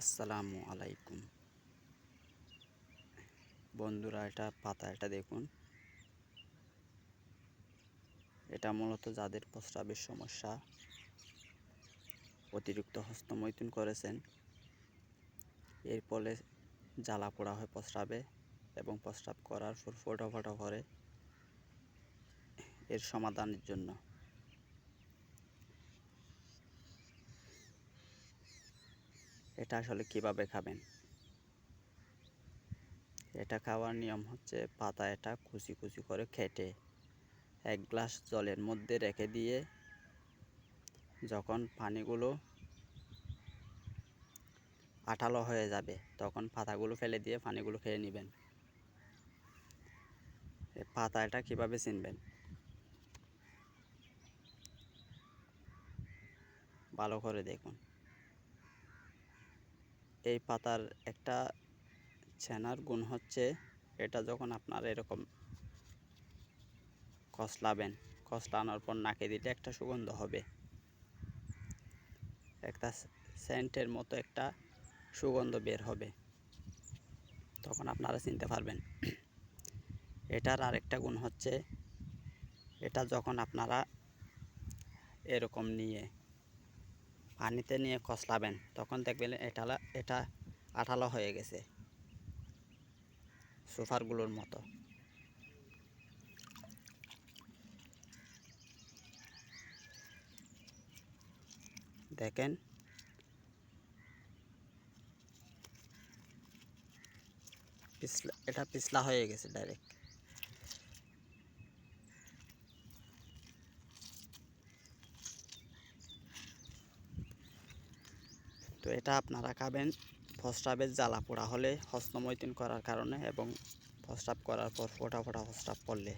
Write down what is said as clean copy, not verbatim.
আসসালামু আলাইকুম বন্ধুরা, এটা পাতা, এটা দেখুন। এটা মূলত যাদের প্রস্রাবের সমস্যা, অতিরিক্ত হস্তমৈথুন করেছেন, এর ফলে জ্বালা পোড়া হয় প্রস্রাবে এবং প্রস্রাব করার পর ফোঁটা ফোঁটা করে, এর সমাধানের জন্য এটা আসলে কিভাবে খাবেন। এটা খাওয়ার নিয়ম হচ্ছে, পাতা এটা কুচি কুচি করে কেটে 1 গ্লাস জলের মধ্যে রেখে দিয়ে যখন পানিগুলো আঠালো হয়ে যাবে তখন পাতাগুলো ফেলে দিয়ে পানিগুলো খেয়ে নেবেন। পাতা এটা কীভাবে চিনবেন, ভালো করে দেখুন। এই পাতার একটা চেনার গুণ হচ্ছে, এটা যখন আপনারা এরকম কচলাবেন, কচলানোর পর নাকে দিলে একটা সুগন্ধ হবে, একটা সেন্টের মতো একটা সুগন্ধ বের হবে, তখন আপনারা চিনতে পারবেন। এটার আরেকটা গুণ হচ্ছে, এটা যখন আপনারা এরকম নিয়ে পানিতে নিয়ে কচলাবেন তখন দেখবেন এটা আঠালো হয়ে গেছে, সুপারগুলোর মতো। দেখেন, এটা পিছলা হয়ে গেছে ডাইরেক্ট। তো এটা আপনারা খাবেন প্রস্রাবের জ্বালা পোড়া হলে, হস্তমৈথুন করার কারণে এবং প্রস্রাব করার পর ফোঁটা ফোঁটা প্রস্রাব পড়লে।